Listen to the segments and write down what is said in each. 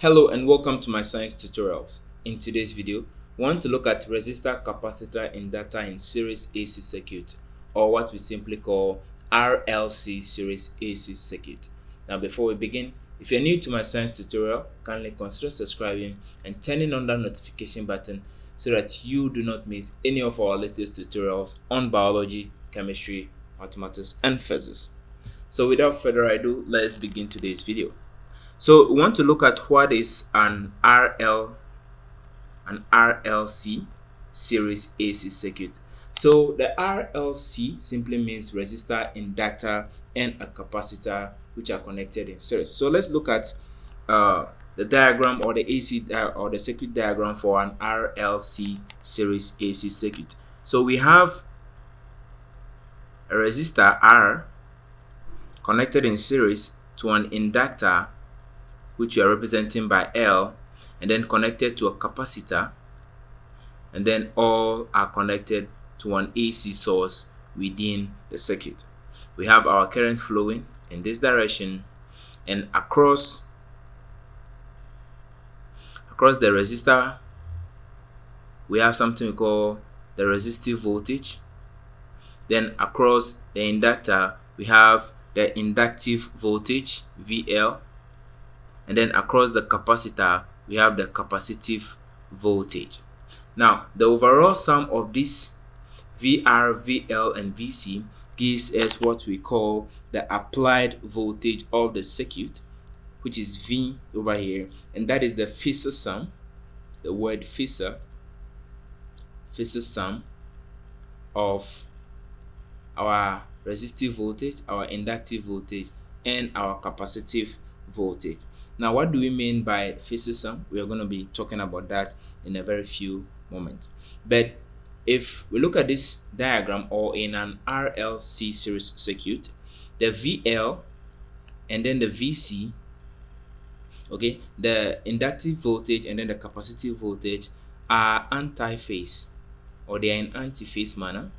Hello and welcome to my science tutorials. In today's video, we want to look at resistor, capacitor, inductor in series AC circuit, or what we simply call RLC series AC circuit. Now before we begin, if you're new to my science tutorial, kindly consider subscribing and turning on that notification button so that you do not miss any of our latest tutorials on biology, chemistry, mathematics, and physics. So without further ado, let's begin today's video. So we want to look at what is an RLC series AC circuit. So the RLC simply means resistor, inductor, and a capacitor which are connected in series. So let's look at the diagram or the or the circuit diagram for an RLC series AC circuit. So we have a resistor R connected in series to an inductor which we are representing by L, and then connected to a capacitor, and then all are connected to an AC source within the circuit. We have our current flowing in this direction, and across the resistor we have something we call the resistive voltage. Then across the inductor we have the inductive voltage VL, and then across the capacitor we have the capacitive voltage. Now the overall sum of this VR, VL, and VC gives us what we call the applied voltage of the circuit, which is V over here, and that is the phasor sum, the word phasor sum of our resistive voltage, our inductive voltage, and our capacitive voltage. Now, what do we mean by phasor sum? We are going to be talking about that in a very few moments. But if we look at this diagram, or in an RLC series circuit, the VL and then the VC, okay, the inductive voltage and then the capacitive voltage are anti-phase, or they are in anti-phase manner,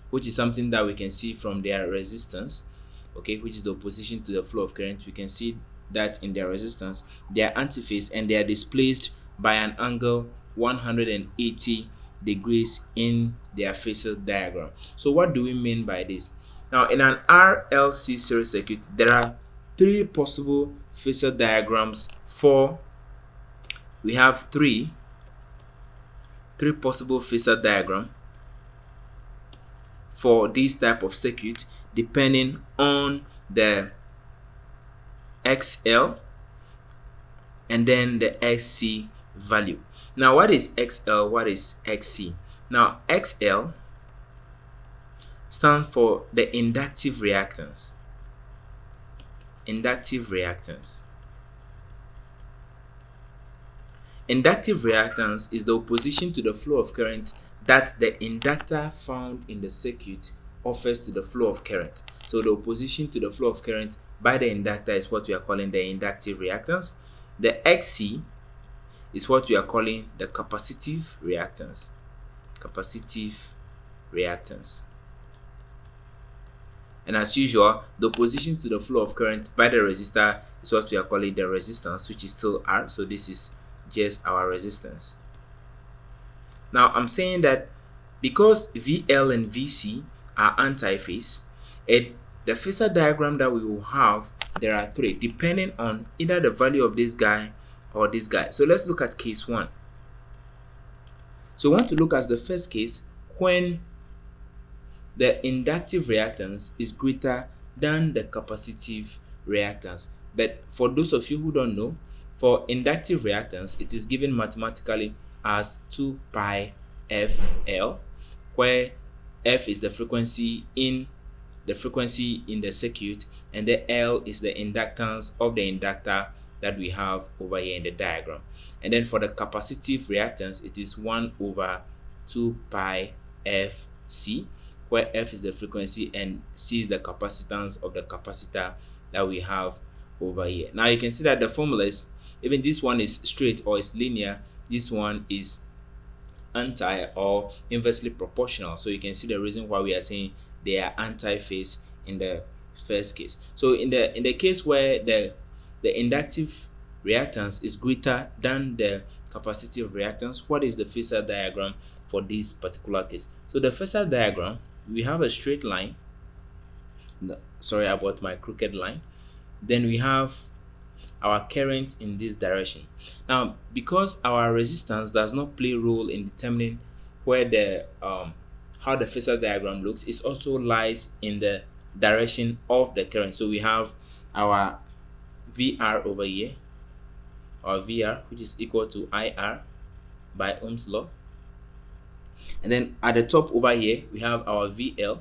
which is something that we can see from their resistance, okay, which is the opposition to the flow of current. We can see that in their resistance they are antiphase, and they are displaced by an angle 180 degrees in their phasor diagram. So what do we mean by this? Now in an RLC series circuit there are three possible phasor diagrams. We have three possible phasor diagram for this type of circuit, depending on the XL and then the XC value. Now what is XL, what is XC? Now XL stands for the inductive reactance. Inductive reactance is the opposition to the flow of current that the inductor found in the circuit offers to the flow of current. So the opposition to the flow of current by the inductor is what we are calling the inductive reactance. The XC is what we are calling the capacitive reactance. And as usual, the opposition to the flow of current by the resistor is what we are calling the resistance, which is still R. So this is just our resistance. Now I'm saying that because VL and VC are antiphase, the phasor diagram that we will have, there are three, depending on either the value of this guy or this guy. So let's look at case 1. So we want to look at the first case when the inductive reactance is greater than the capacitive reactance. But for those of you who don't know, for inductive reactance it is given mathematically as 2 pi FL, where F is the frequency in the circuit, and the L is the inductance of the inductor that we have over here in the diagram. And then for the capacitive reactance it is 1 over 2 pi FC, where F is the frequency and C is the capacitance of the capacitor that we have over here. Now you can see that the formula is, even this one is straight or is linear, this one is anti or inversely proportional. So you can see the reason why we are saying they are anti-phase in the first case. So in the case where the inductive reactance is greater than the capacitive reactance, what is the phasor diagram for this particular case? So the phasor diagram, we have a straight line. Sorry about my crooked line. Then we have our current in this direction. Now, because our resistance does not play a role in determining where the how the phasor diagram looks, it also lies in the direction of the current. So we have our VR over here, our VR, which is equal to IR by Ohm's law. And then at the top over here, we have our VL,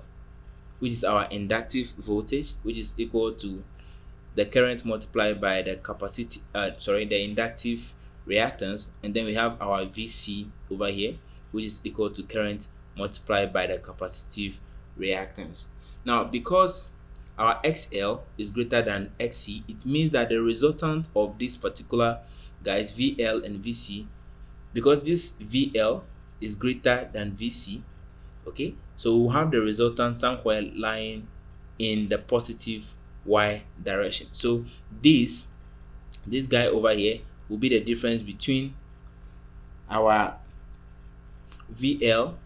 which is our inductive voltage, which is equal to the current multiplied by the the inductive reactance. And then we have our VC over here, which is equal to current multiplied by the capacitive reactance. Now, because our XL is greater than XC, it means that the resultant of this particular guys VL and VC, because this VL is greater than VC, okay, so we'll have the resultant somewhere lying in the positive Y direction. So this guy over here will be the difference between our VL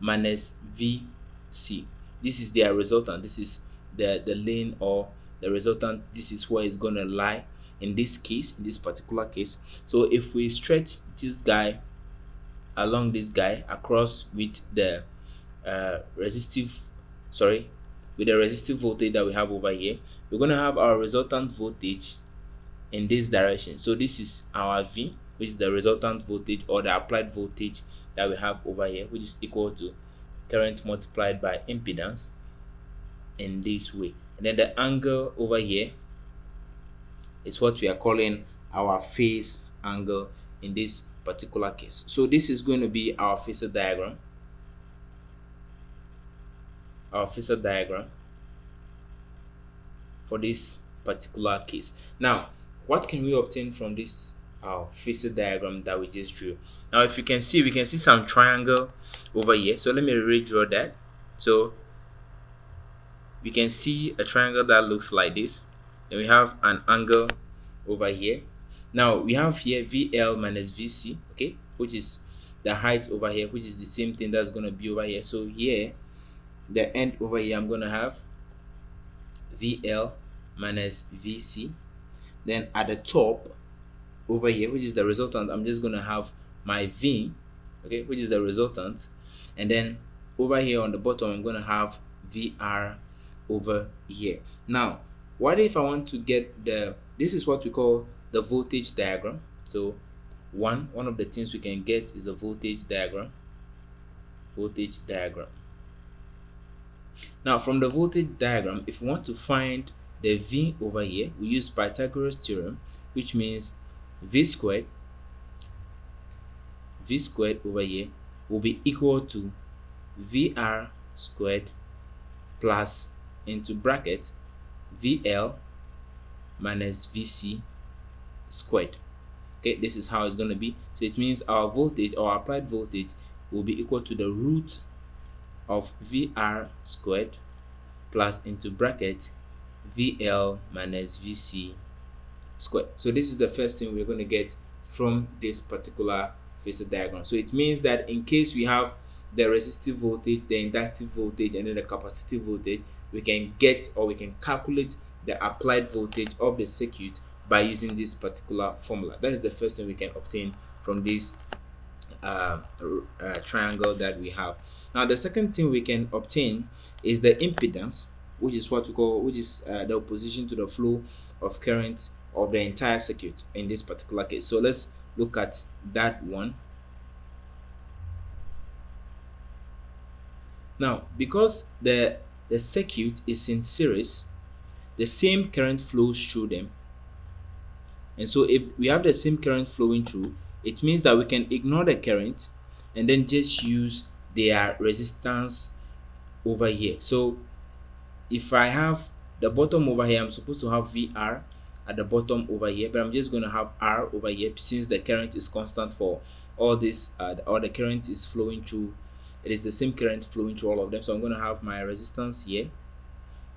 minus VC. This is their resultant. This is the lane or the resultant. This is where it's going to lie in this case, in this particular case. So if we stretch this guy along this guy across with the resistive voltage that we have over here, we're going to have our resultant voltage in this direction. So this is our V, which is the resultant voltage or the applied voltage that we have over here, which is equal to current multiplied by impedance in this way. And then the angle over here is what we are calling our phase angle in this particular case. So this is going to be our phasor diagram. Our phasor diagram for this particular case. Now, what can we obtain from this phasor diagram that we just drew? Now, if you can see, we can see some triangle over here. So let me redraw that. So we can see a triangle that looks like this. Then we have an angle over here. Now we have here VL minus VC, okay, which is the height over here, which is the same thing that's going to be over here. So here, the end over here, I'm going to have VL minus VC. Then at the top over here, which is the resultant, I'm just going to have my V, okay, which is the resultant. And then over here on the bottom, I'm going to have VR over here. Now, what if I want to get this is what we call the voltage diagram. So one of the things we can get is the voltage diagram. Now, from the voltage diagram, if we want to find the V over here, we use Pythagoras theorem, which means V squared over here will be equal to VR squared plus into bracket VL minus VC squared. Okay, this is how it's going to be. So it means our voltage or applied voltage will be equal to the root of VR squared plus into bracket VL minus VC squared. So this is the first thing we're going to get from this particular phasor diagram. So it means that in case we have the resistive voltage, the inductive voltage, and then the capacitive voltage, we can get or we can calculate the applied voltage of the circuit by using this particular formula. That is the first thing we can obtain from this triangle that we have. Now, the second thing we can obtain is the impedance, which is what we call, the opposition to the flow of current of the entire circuit in this particular case. So let's look at that one. Now, because the circuit is in series, the same current flows through them. And so if we have the same current flowing through, it means that we can ignore the current and then just use their resistance over here. So if I have the bottom over here, I'm supposed to have VR at the bottom over here, but I'm just going to have R over here since the current is constant for all this, or the current is flowing through. It is the same current flowing through all of them. So I'm going to have my resistance here,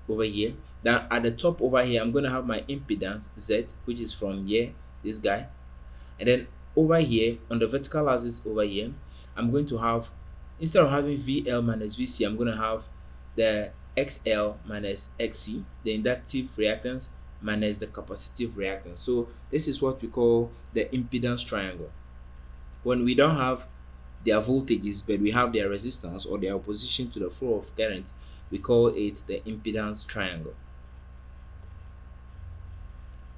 over here. Then at the top over here, I'm going to have my impedance Z, which is from here, this guy. And then over here on the vertical axis over here, I'm going to have, instead of having VL minus VC, I'm going to have the XL minus XC, the inductive reactance minus the capacitive reactance. So this is what we call the impedance triangle. When we don't have their voltages but we have their resistance or their opposition to the flow of current, we call it the impedance triangle.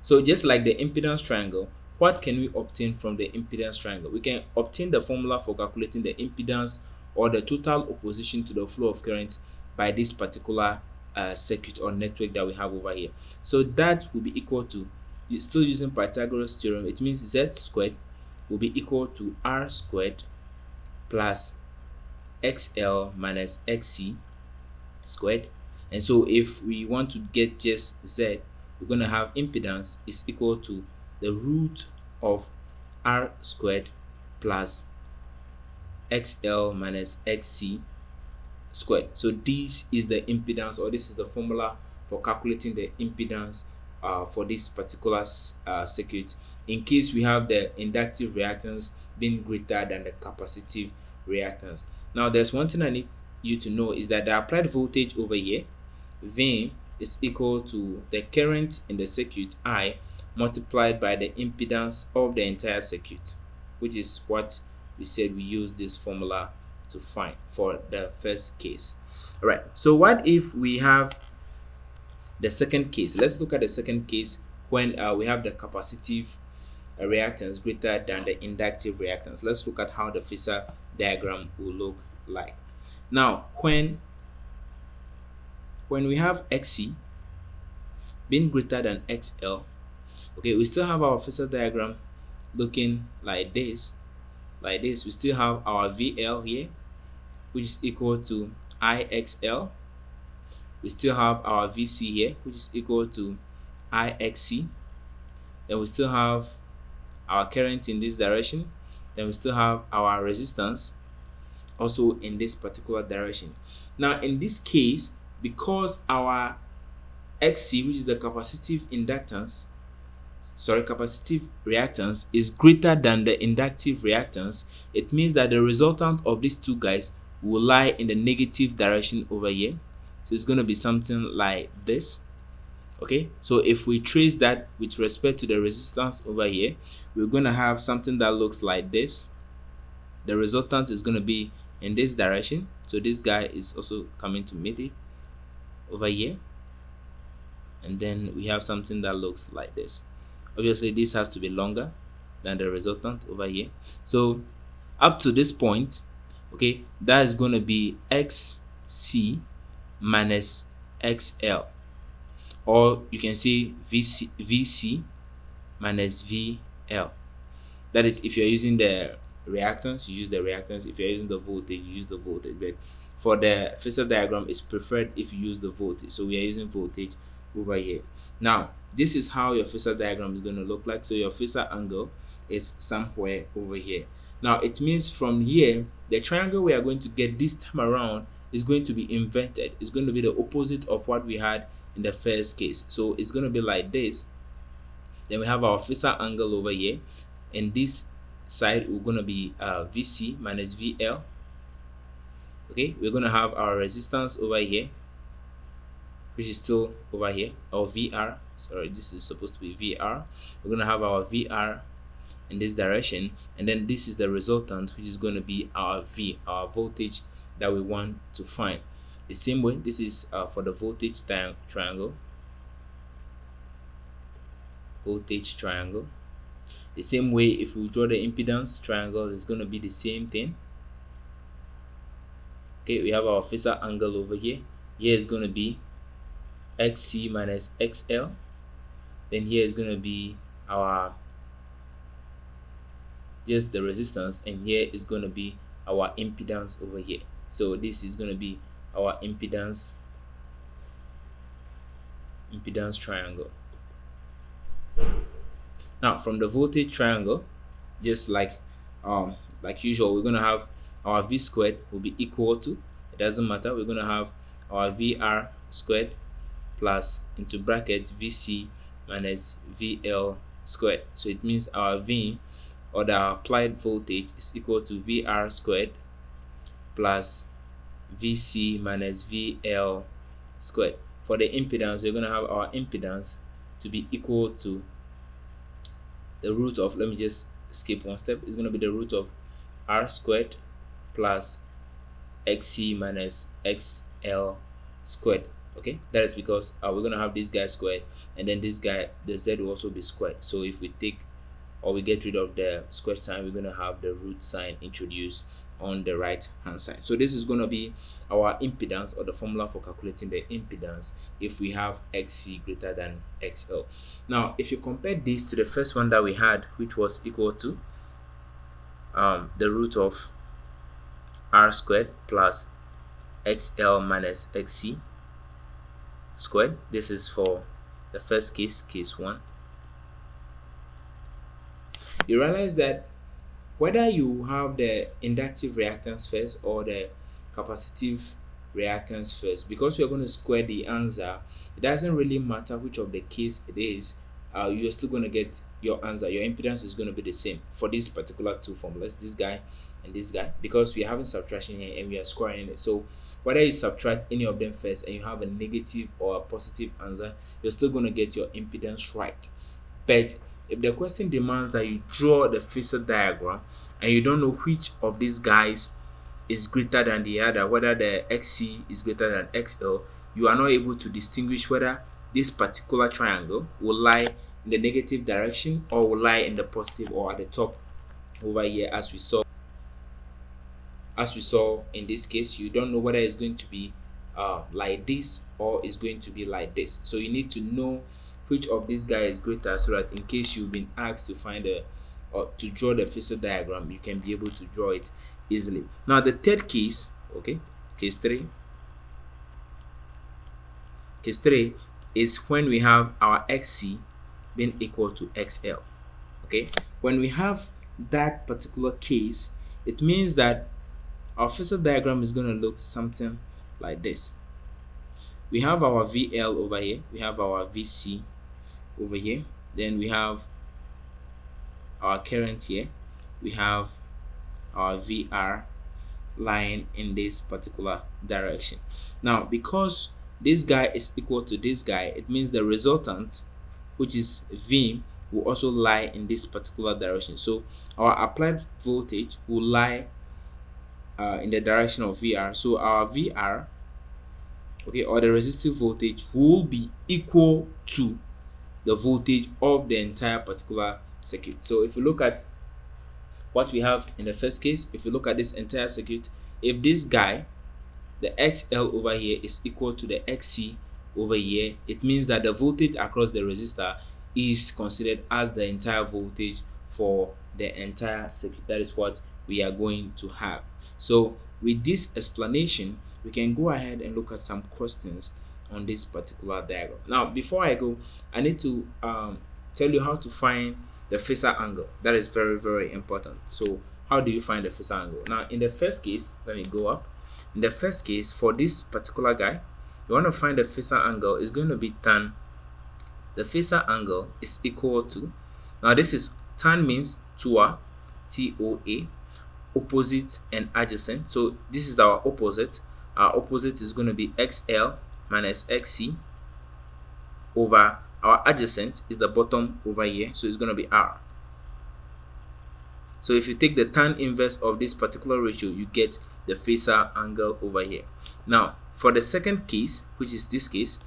So just like the impedance triangle, what can we obtain from the impedance triangle? We can obtain the formula for calculating the impedance or the total opposition to the flow of current by this particular circuit or network that we have over here. So that will be equal to, still using Pythagoras theorem, it means Z squared will be equal to R squared plus XL minus XC squared. And so if we want to get just Z, we're going to have impedance is equal to the root of R squared plus XL minus XC squared. So this is the impedance, or this is the formula for calculating the impedance for this particular circuit, in case we have the inductive reactance being greater than the capacitive reactance. Now there's one thing I need you to know, is that the applied voltage over here, V, is equal to the current in the circuit I multiplied by the impedance of the entire circuit, which is what we said we use this formula to find for the first case. All right, so what if we have the second case? Let's look at the second case when we have the capacitive reactance greater than the inductive reactance. Let's look at how the phasor diagram will look like. Now when we have XC being greater than XL, okay, we still have our phasor diagram looking like this. We still have our VL here, which is equal to IXL. We still have our VC here, which is equal to IXC. Then we still have our current in this direction. Then we still have our resistance also in this particular direction. Now in this case, because our XC, which is the capacitive reactance, is greater than the inductive reactance, it means that the resultant of these two guys will lie in the negative direction over here. So it's going to be something like this. Okay, so if we trace that with respect to the resistance over here, we're going to have something that looks like this. The resultant is going to be in this direction, so this guy is also coming to meet it over here, and then we have something that looks like this. Obviously this has to be longer than the resultant over here. So up to this point, okay, that is going to be XC minus XL, or you can say VC minus VL. That is, if you're using the reactance, you use the reactance. If you're using the voltage, you use the voltage. But for the phasor diagram, it's preferred if you use the voltage. So we are using voltage over here. Now this is how your phasor diagram is going to look like. So your phasor angle is somewhere over here. Now it means from here, the triangle we are going to get this time around is going to be inverted. It's going to be the opposite of what we had in the first case. So it's going to be like this. Then we have our phasor angle over here, and this side we're going to be VC minus VL. Okay, we're going to have our resistance over here, which is still over here, or VR. Sorry, this is supposed to be VR. We're going to have our VR in this direction, and then this is the resultant, which is going to be our V, our voltage that we want to find. The same way, this is for the voltage triangle. Voltage triangle. The same way, if we draw the impedance triangle, it's going to be the same thing. Okay, we have our phasor angle over here. Here is going to be XC minus XL. Then here is going to be our just the resistance, and here is going to be our impedance over here. So this is going to be our impedance triangle. Now from the voltage triangle, just like usual, we're going to have our V squared will be equal to, it doesn't matter, we're going to have our VR squared plus into bracket VC minus VL squared. So it means our V, or the applied voltage, is equal to VR squared plus VC minus VL squared. For the impedance, we're going to have our impedance to be equal to the root of, let me just skip one step, it's going to be the root of R squared plus XC minus XL squared. Okay, that is because we're going to have this guy squared, and then this guy, the Z, will also be squared. So if we take, or we get rid of the square sign, we're going to have the root sign introduced on the right hand side. So this is going to be our impedance, or the formula for calculating the impedance if we have XC greater than XL. Now if you compare this to the first one that we had, which was equal to the root of R squared plus XL minus XC squared, this is for the first case, case 1, you realize that whether you have the inductive reactance first or the capacitive reactance first, because we are going to square the answer, it doesn't really matter which of the case it is, you're still going to get your answer. Your impedance is going to be the same for these particular two formulas, this guy and this guy, because we are having subtraction here and we are squaring it. So whether you subtract any of them first and you have a negative or a positive answer, you're still going to get your impedance right. But if the question demands that you draw the phasor diagram and you don't know which of these guys is greater than the other, whether the XC is greater than XL, you are not able to distinguish whether this particular triangle will lie in the negative direction or will lie in the positive, or at the top over here, as we saw in this case. You don't know whether it's going to be like this or it's going to be like this. So you need to know which of these guys is greater, so that in case you've been asked to find or to draw the phasor diagram, you can be able to draw it easily. Now the third case, okay, case 3 is when we have our XC being equal to XL. Okay, when we have that particular case, it means that our phasor diagram is going to look something like this. We have our VL over here, we have our VC over here, then we have our current here, we have our VR lying in this particular direction. Now because this guy is equal to this guy, it means the resultant, which is V, will also lie in this particular direction. So our applied voltage will lie in the direction of VR. So our VR, okay, or the resistive voltage, will be equal to the voltage of the entire particular circuit. So if you look at what we have in the first case, if you look at this entire circuit, if this guy, the XL over here, is equal to the XC over here, it means that the voltage across the resistor is considered as the entire voltage for the entire circuit. That is what we are going to have. So with this explanation, we can go ahead and look at some questions on this particular diagram. Now before I go, I need to tell you how to find the phasor angle. That is very, very important. So how do you find the phasor angle? Now in the first case, let me go up. In the first case, for this particular guy, you want to find the phasor angle is going to be tan. The phasor angle is equal to, now this is tan, means TOA, TOA, opposite and adjacent. So this is our opposite. Our opposite is going to be XL minus XC over our adjacent is the bottom over here, so it's going to be R. So if you take the tan inverse of this particular ratio, you get the phasor angle over here. Now for the second case, which is this case,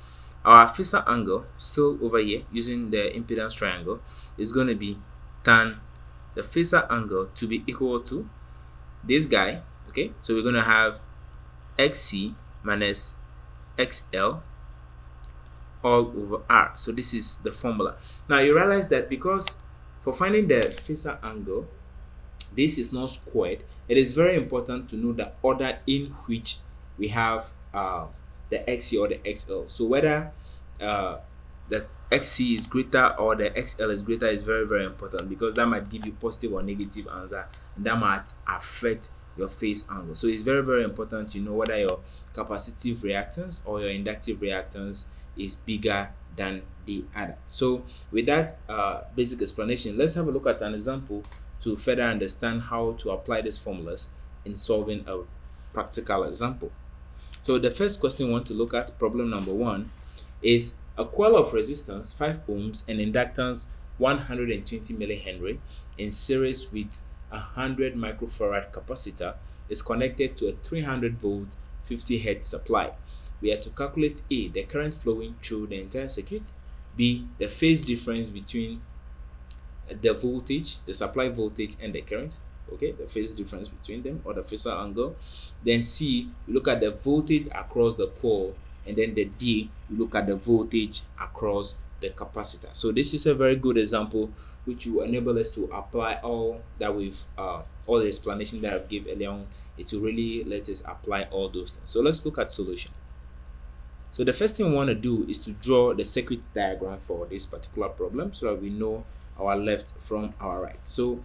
our phasor angle, still over here using the impedance triangle, is going to be tan the phasor angle to be equal to this guy. Okay, so we're going to have XC minus XL all over R. So this is the formula. Now you realize that because for finding the phasor angle, this is not squared, it is very important to know the order in which we have the XC or the XL. So whether the XC is greater or the XL is greater is very, very important, because that might give you positive or negative answer, and that might affect your phase angle. So it's very, very important to know whether your capacitive reactance or your inductive reactance is bigger than the other. So with that basic explanation, let's have a look at an example to further understand how to apply these formulas in solving a practical example. So the first question we want to look at, problem number 1, is a coil of resistance 5 ohms and inductance 120 millihenry in series with a 100 microfarad capacitor is connected to a 300 volt 50 hertz supply. We are to calculate A, the current flowing through the entire circuit, B, the phase difference between the voltage, the supply voltage, and the current, okay, the phase difference between them, or the phasor angle. Then C, you look at the voltage across the coil, and then the D, you look at the voltage across the capacitor. So this is a very good example which will enable us to apply all that we've all the explanation that I've given earlier on. It will really let us apply all those things. So let's look at solution. So the first thing we want to do is to draw the circuit diagram for this particular problem so that we know our left from our right. So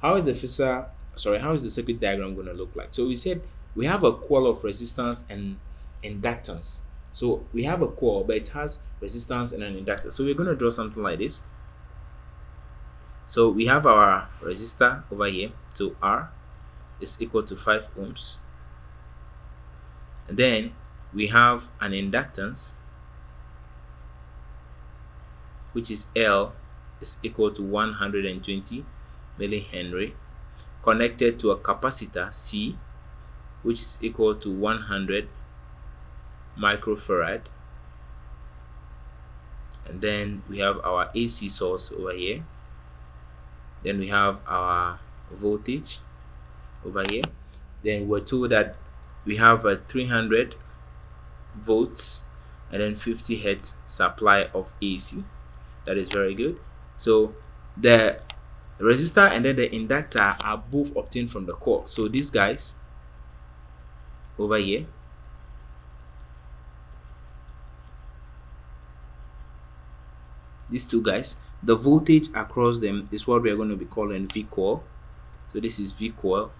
how is the circuit diagram going to look like? So we said we have a coil of resistance and inductance. So we have a coil, but it has resistance and an inductor. So we're going to draw something like this. So we have our resistor over here. So R is equal to 5 ohms. And then we have an inductance, which is L is equal to 120 millihenry, connected to a capacitor C, which is equal to 100 microfarad. And then we have our AC source over here. Then we have our voltage over here. Then we're told that we have a 300 volts and then 50 hertz supply of AC. That is very good. So the resistor and then the inductor are both obtained from the coil. So these guys over here, these two guys, the voltage across them is what we are going to be calling V coil. So this is V coil,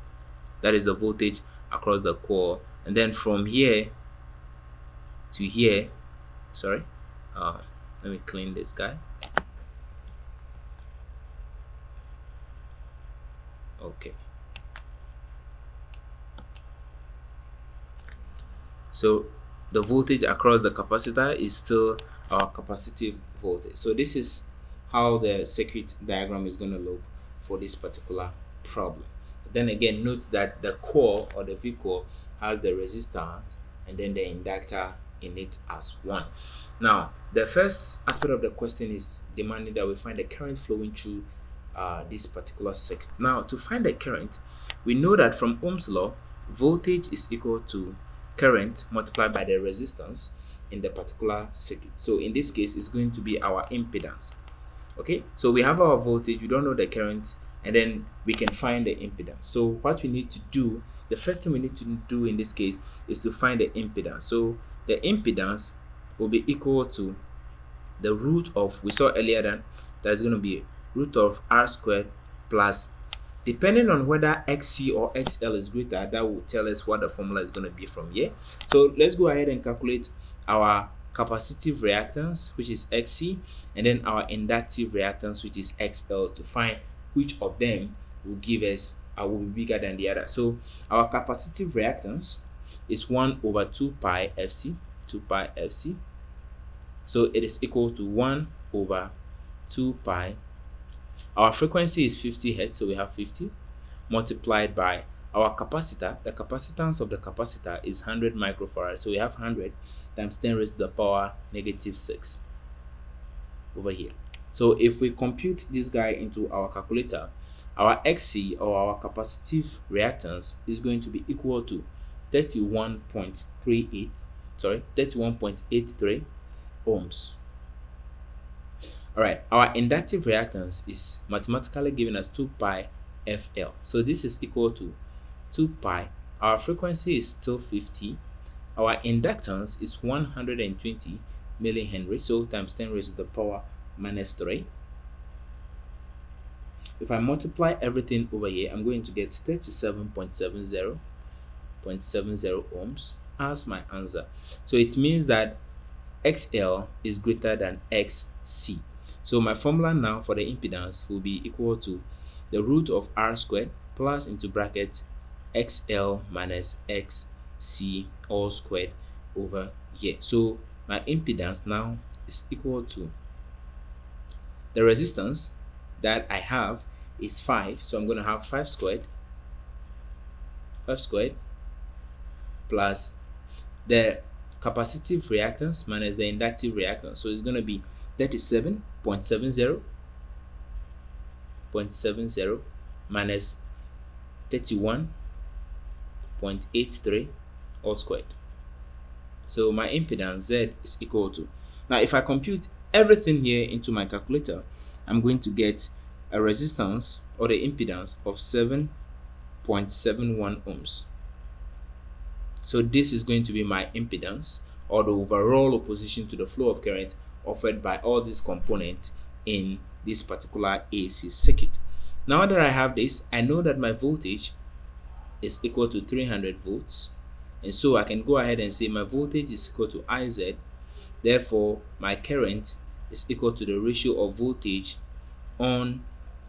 that is the voltage across the coil. And then from here to here, sorry, let me clean this guy. Okay, so the voltage across the capacitor is still our capacitive voltage. So this is how the circuit diagram is going to look for this particular problem. Then again, note that the coil or the V coil has the resistance and then the inductor in it as one. Now the first aspect of the question is demanding that we find the current flowing through this particular circuit. Now to find the current, we know that from Ohm's law, voltage is equal to current multiplied by the resistance in the particular circuit. So in this case, it's going to be our impedance. Okay, so we have our voltage, we don't know the current, and then we can find the impedance. So what we need to do, the first thing we need to do in this case is to find the impedance. So the impedance will be equal to the root of, we saw earlier that is going to be root of R squared plus, depending on whether XC or XL is greater, that will tell us what the formula is going to be from here. So let's go ahead and calculate our capacitive reactance, which is XC, and then our inductive reactance, which is XL, to find which of them will give us will be bigger than the other. So our capacitive reactance is 1 over 2 pi FC, 2 pi FC. So it is equal to 1 over 2 pi. Our frequency is 50 hertz, so we have 50 multiplied by our capacitor. The capacitance of the capacitor is 100 microfarad, so we have 100 times 10 raised to the power negative 6 over here. So if we compute this guy into our calculator, our XC or our capacitive reactance is going to be equal to 31.83 ohms. Alright, our inductive reactance is mathematically given as 2 pi FL. So this is equal to 2 pi. Our frequency is still 50. Our inductance is 120 millihenry. So times 10 raised to the power minus 3. If I multiply everything over here, I'm going to get 37.70 ohms as my answer. So it means that XL is greater than XC. So my formula now for the impedance will be equal to the root of R squared plus into bracket XL minus XC all squared over here. So my impedance now is equal to the resistance that I have is 5. So I'm going to have 5 squared plus the capacitive reactance minus the inductive reactance. So it's going to be 37.70 minus 31.83 all squared. So my impedance Z is equal to, now if I compute everything here into my calculator, I'm going to get a resistance or the impedance of 7.71 ohms. So this is going to be my impedance, or the overall opposition to the flow of current offered by all these components in this particular AC circuit. Now that I have this, I know that my voltage is equal to 300 volts, and so I can go ahead and say my voltage is equal to IZ. Therefore my current is equal to the ratio of voltage on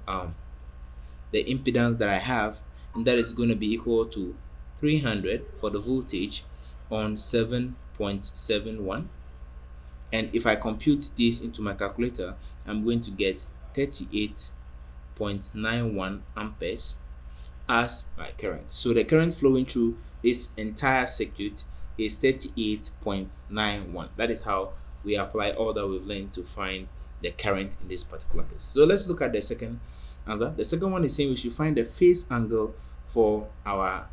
the impedance that I have, and that is going to be equal to 300 for the voltage on 7.71. and if I compute this into my calculator, I'm going to get 38.91 amperes as my current. So the current flowing through this entire circuit is 38.91. That is how we apply all that we've learned to find the current in this particular case. So let's look at the second answer. The second one is saying we should find the phase angle for our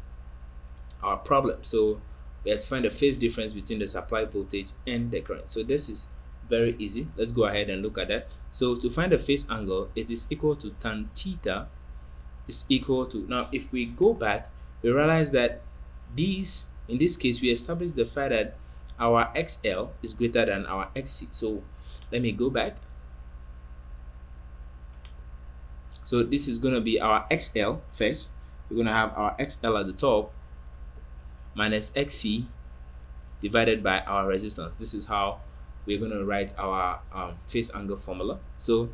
problem. So we have to find the phase difference between the supply voltage and the current. So this is very easy. Let's go ahead and look at that. So to find the phase angle, it is equal to tan theta is equal to, now if we go back, we realize that these, in this case, we established the fact that our XL is greater than our XC. So let me go back. So this is going to be our XL first. We're going to have our XL at the top minus XC divided by our resistance. This is how we're going to write our phase angle formula. So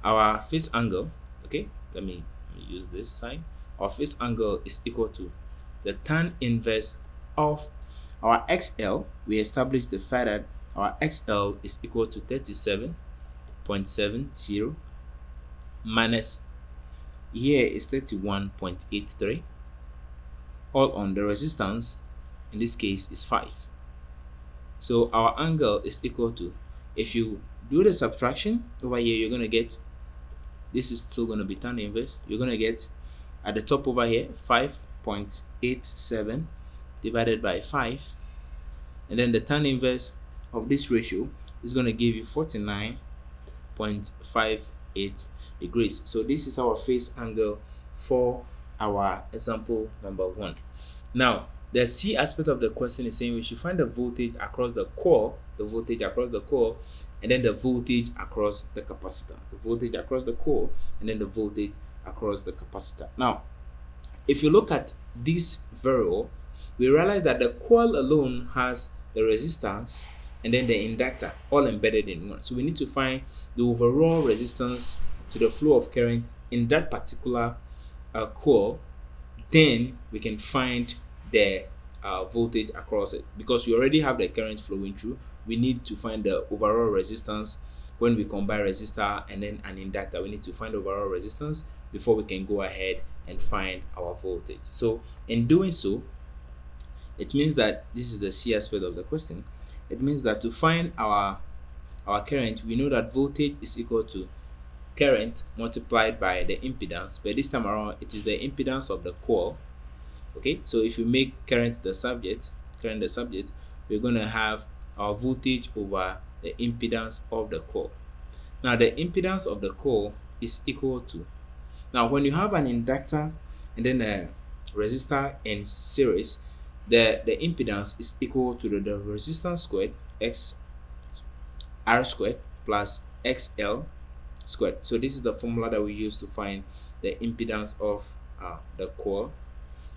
our phase angle, okay, let me use this sign. Our phase angle is equal to the tan inverse of our XL. We established the fact that our XL is equal to 37.70 minus here is 31.83, all on the resistance in this case is 5. So our angle is equal to, if you do the subtraction over here, you're going to get, this is still going to be tan inverse, you're going to get at the top over here 5.87 divided by 5, and then the tan inverse of this ratio is going to give you 49.58 degrees. So this is our phase angle for our example number 1. Now the C aspect of the question is saying we should find the voltage across the core, and then the voltage across the capacitor. The voltage across the core and then the voltage across the capacitor. Now if you look at this variable, we realize that the coil alone has the resistance and then the inductor all embedded in one. So we need to find the overall resistance to the flow of current in that particular coil. Then we can find the voltage across it. Because we already have the current flowing through, we need to find the overall resistance. When we combine resistor and then an inductor, we need to find overall resistance before we can go ahead and find our voltage. So in doing so, it means that this is the C aspect of the question. It means that to find our current, we know that voltage is equal to current multiplied by the impedance, but this time around it is the impedance of the coil. Okay, so if you make current the subject, we're going to have our voltage over the impedance of the coil. Now the impedance of the coil is equal to, now when you have an inductor and then a resistor in series, the impedance is equal to the resistance squared x r squared plus xl squared. So this is the formula that we use to find the impedance of the coil.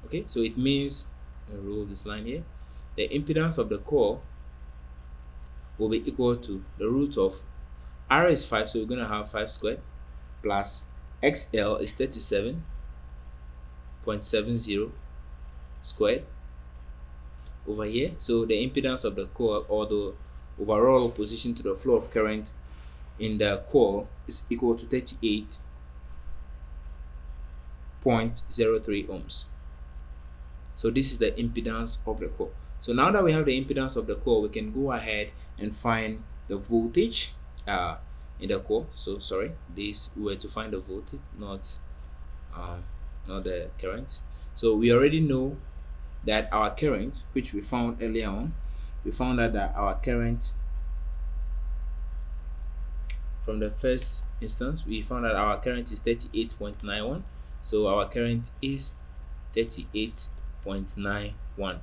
Okay, so it means, I'll roll this line here, the impedance of the coil will be equal to the root of R is 5, so we're going to have 5 squared plus XL is 37.70 squared over here. So the impedance of the coil, or the overall opposition to the flow of current in the coil, is equal to 38.03 ohms. So this is the impedance of the coil. So now that we have the impedance of the coil, we can go ahead and find the voltage in the coil. So sorry, this we were to find the voltage, not the current. So we already know that our current, which we found earlier on, we found out that our current from the first instance, we found that our current is 38.91. So our current is 38.91.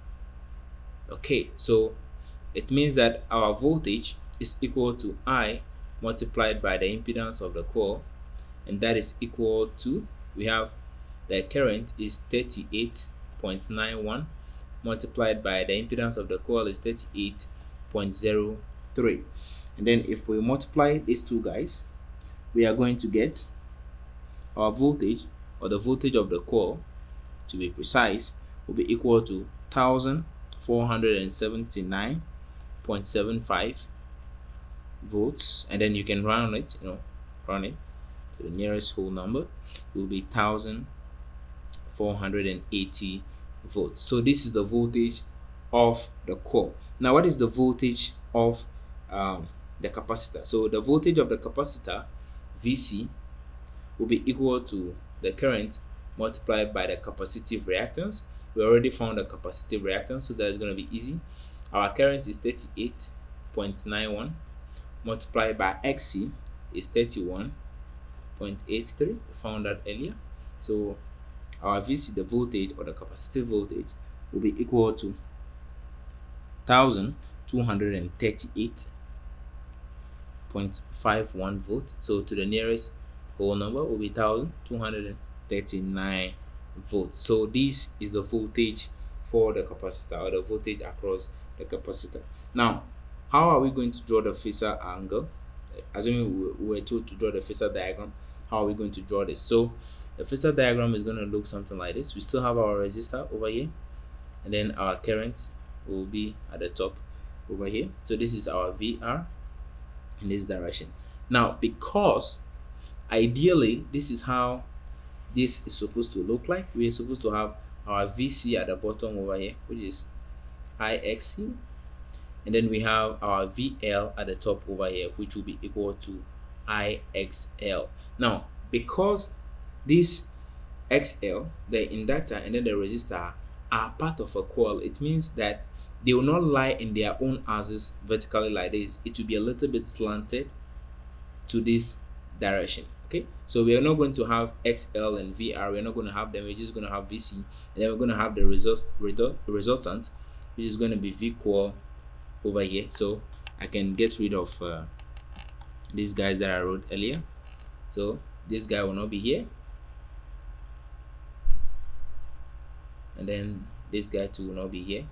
Okay, so it means that our voltage is equal to I multiplied by the impedance of the coil, and that is equal to, we have the current is 38.91 multiplied by the impedance of the coil is 38.03. And then if we multiply these two guys, we are going to get our voltage, or the voltage of the coil to be precise, will be equal to 1479.75 volts. And then you can round it, round it to the nearest whole number. It will be 1480 volts. So this is the voltage of the coil. Now what is the voltage of the capacitor? So the voltage of the capacitor, VC, will be equal to the current multiplied by the capacitive reactance. We already found the capacitive reactance, so that is going to be easy. Our current is 38.91 multiplied by XC is 31.83. We found that earlier. So our VC, the voltage, or the capacitive voltage, will be equal to 1238.51 volts. So to the nearest whole number will be 1239 volts. So this is the voltage for the capacitor, or the voltage across the capacitor. Now, how are we going to draw the phasor angle? Assuming we were told to draw the phasor diagram, how are we going to draw this? So the phasor diagram is going to look something like this. We still have our resistor over here, and then our current will be at the top over here. So this is our VR in this direction. Now, because ideally this is how this is supposed to look like, we are supposed to have our VC at the bottom over here, which is IXC, and then we have our VL at the top over here, which will be equal to IXL. Now, because this XL, the inductor, and then the resistor are part of a coil, it means that they will not lie in their own axis vertically like this. It will be a little bit slanted to this direction. Okay, so we are not going to have XL and VR. We're not going to have them. We're just going to have VC, and then we're going to have the resultant, which is going to be V coil over here. So I can get rid of these guys that I wrote earlier. So this guy will not be here, and then this guy too will not be here.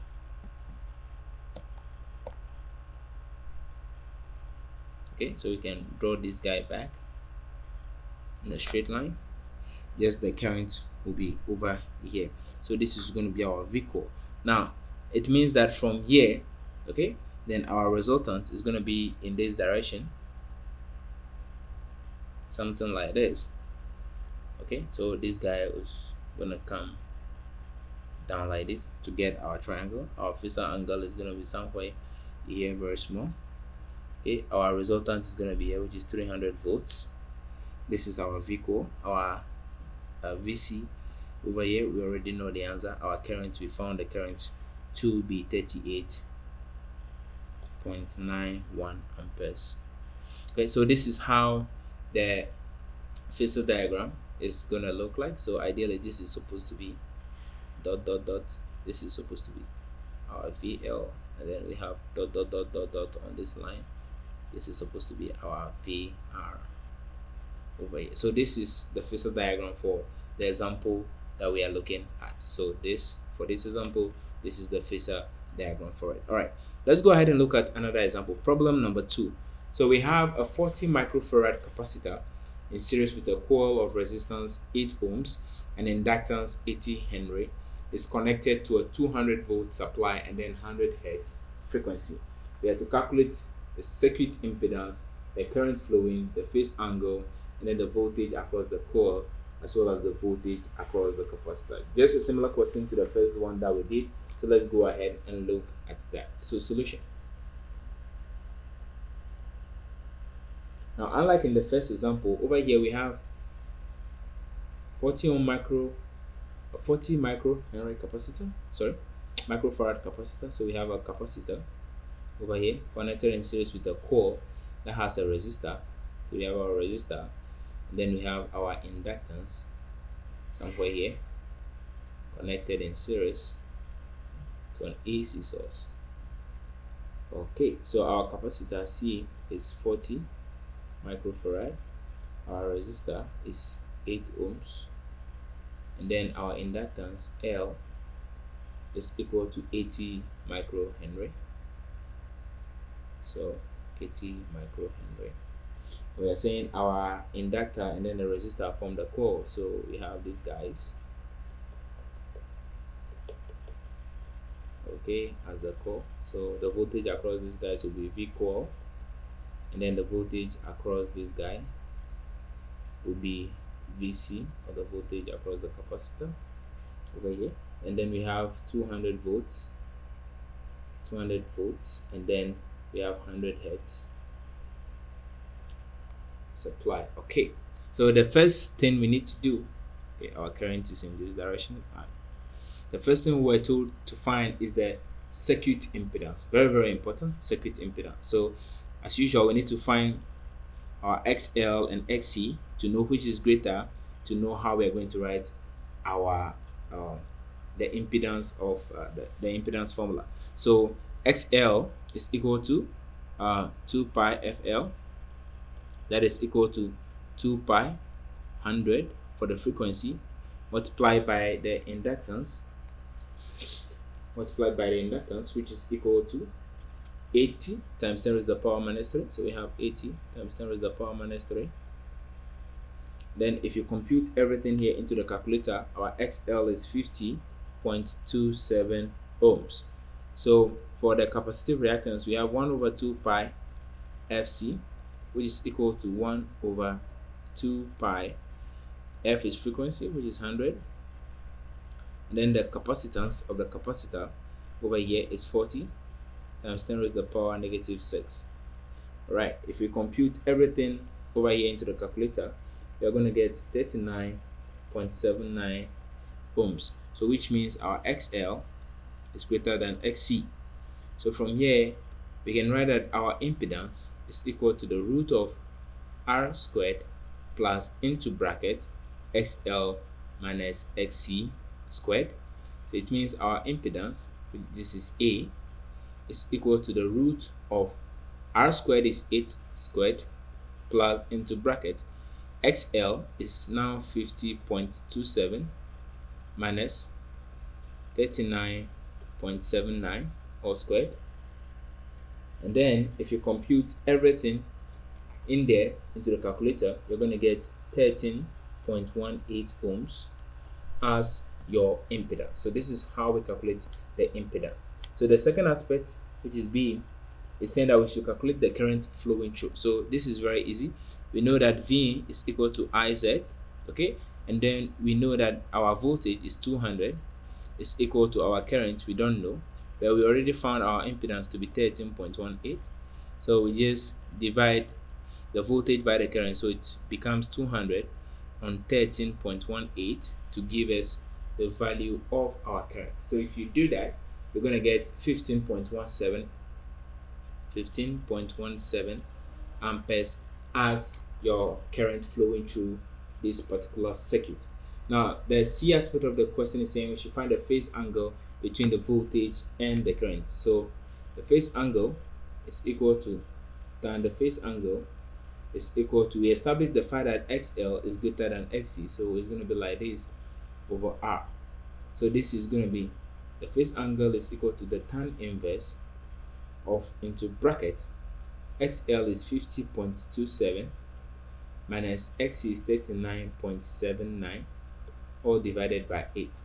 Okay, so we can draw this guy back in a straight line. Just the current will be over here. So this is going to be our vehicle. Now it means that from here, okay, then our resultant is going to be in this direction, something like this. Okay, so this guy is going to come down like this to get our triangle. Our phasor angle is going to be somewhere here, very small. Okay, our resultant is going to be here, which is 300 volts. This is our vehicle. Our VC over here, we already know the answer. Our current, we found the current to be 38.91 amperes. Okay, so this is how the phasor diagram is gonna look like. So ideally this is supposed to be dot dot dot. This is supposed to be our VL, and then we have dot dot dot dot dot on this line. This is supposed to be our VR over here. So this is the phasor diagram for the example that we are looking at. So this, for this example, this is the phasor diagram for it. All right, let's go ahead and look at another example. Problem number 2. So we have a 40 microfarad capacitor in series with a coil of resistance 8 ohms and inductance 80 Henry. Is connected to a 200 volt supply and then 100 hertz frequency. We have to calculate the circuit impedance, the current flowing, the phase angle, and then the voltage across the coil, as well as the voltage across the capacitor. Just a similar question to the first one that we did. So let's go ahead and look at that. So solution. Now, unlike in the first example, over here we have 40 micro Henry capacitor, microfarad capacitor. So we have a capacitor over here connected in series with a coil that has a resistor. So we have our resistor, and then we have our inductance somewhere here connected in series to an AC source. Okay, so our capacitor C is 40 microfarad, our resistor is 8 ohms, and then our inductance L is equal to 80 microhenry. So 80 microhenry. We are saying our inductor and then the resistor form the coil. So we have these guys, okay, as the coil. So the voltage across these guys will be V coil, and then the voltage across this guy will be VC, or the voltage across the capacitor over here. And then we have 200 volts, and then we have 100 hertz supply. Okay, so the first thing we need to do, okay, our current is in this direction. The first thing we're told to find is the circuit impedance. Very, very important, circuit impedance. So as usual, we need to find our XL and XC to know which is greater, to know how we are going to write our the impedance of the impedance formula. So XL is equal to 2 pi FL, that is equal to 2 pi 100 for the frequency, multiplied by the inductance, which is equal to 80 times 10 raised to the power minus 3. So we have 80 times 10 raised to the power minus 3. Then if you compute everything here into the calculator, our XL is 50.27 ohms. So for the capacitive reactance, we have 1 over 2 pi FC, which is equal to 1 over 2 pi. F is frequency, which is 100. And then the capacitance of the capacitor over here is 40 times 10 raised to the power negative 6. Alright, if we compute everything over here into the calculator, we are going to get 39.79 ohms. So which means our XL is greater than XC. So from here, we can write that our impedance is equal to the root of R squared plus into bracket XL minus XC squared. So it means our impedance, this is A, is equal to the root of R squared is 8 squared plus into bracket XL is now 50.27 minus 39.79 all squared. And then if you compute everything in there into the calculator, you're going to get 13.18 ohms as your impedance. So this is how we calculate the impedance. So the second aspect, which is B, is saying that we should calculate the current flowing through. So this is very easy. We know that V is equal to IZ, okay, and then we know that our voltage is 200 is equal to our current, we don't know, but we already found our impedance to be 13.18. So we just divide the voltage by the current, so it becomes 200 on 13.18 to give us the value of our current. So if you do that, you're going to get 15.17 amperes as your current flowing through this particular circuit. Now the C aspect of the question is saying we should find the phase angle between the voltage and the current. So the phase angle is equal to we established the fact that XL is greater than XC, so it's going to be like this over R. So this is going to be the phase angle is equal to the tan inverse of, into bracket, XL is 50.27 minus XC is 39.79, all divided by 8.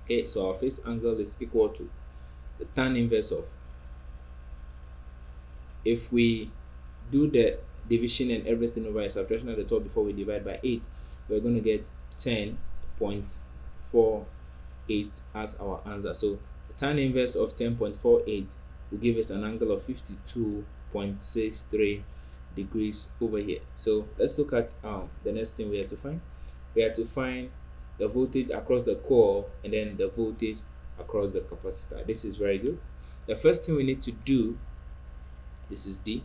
Okay, so our phase angle is equal to the tan inverse of, if we do the division and everything over a subtraction at the top before we divide by 8, we're going to get 10.48 as our answer. So the tan inverse of 10.48 will give us an angle of 52.63 degrees over here. So let's look at the next thing we have to find. We have to find the voltage across the coil and then the voltage across the capacitor. This is very good. The first thing we need to do, this is the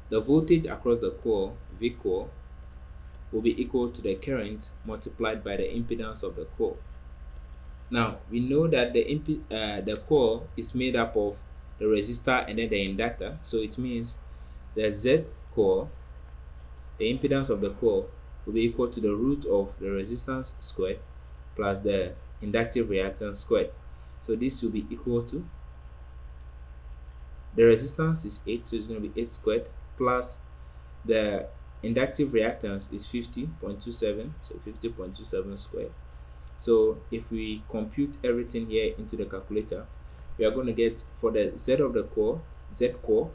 voltage across the coil, V coil, will be equal to the current multiplied by the impedance of the coil. Now we know that the coil is made up of the resistor and then the inductor, so it means the Z coil, the impedance of the coil, will be equal to the root of the resistance squared plus the inductive reactance squared. So this will be equal to, the resistance is 8, so it's going to be 8 squared, plus the inductive reactance is 50.27, so 50.27 squared. So if we compute everything here into the calculator, we are going to get, for the Z of the core, Z core,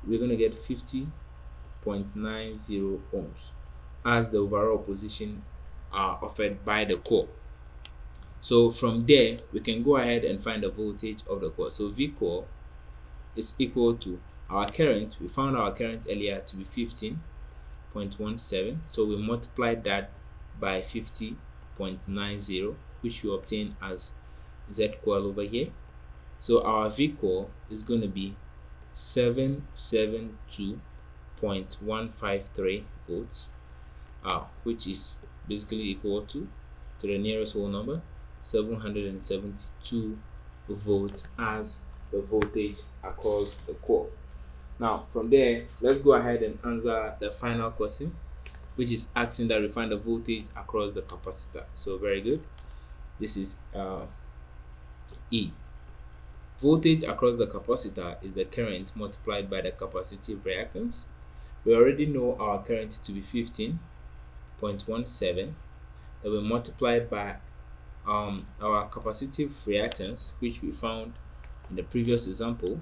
we're going to get 50.90 ohms as the overall position offered by the core. So from there, we can go ahead and find the voltage of the core. So V core is equal to our current. We found our current earlier to be 15.17, so we multiplied that by 50.90, which we obtain as Z coil over here. So our V coil is going to be 772.153 volts, which is basically equal to the nearest whole number, 772 volts as the voltage across the coil. Now from there, let's go ahead and answer the final question, which is asking that we find the voltage across the capacitor. So very good. This is E. Voltage across the capacitor is the current multiplied by the capacitive reactance. We already know our current to be 15.17, that we multiplied by our capacitive reactance, which we found in the previous example,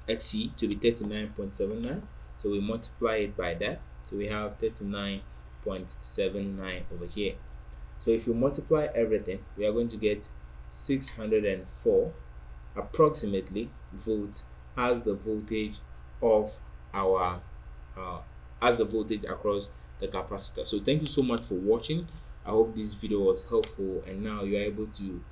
XC, to be 39.79, so we multiply it by that, so we have 39.79 over here. So if you multiply everything, we are going to get 604 approximately volts as the voltage of our as the voltage across the capacitor. So thank you so much for watching. I hope this video was helpful, and now you are able to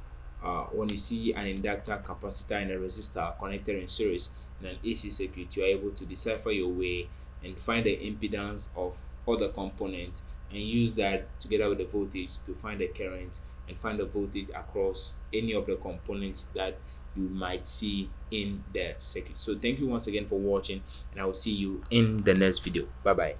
when you see an inductor, capacitor, and a resistor connected in series in an AC circuit, you are able to decipher your way and find the impedance of all the components, and use that together with the voltage to find the current and find the voltage across any of the components that you might see in the circuit. So thank you once again for watching, and I will see you in the next video. Bye bye.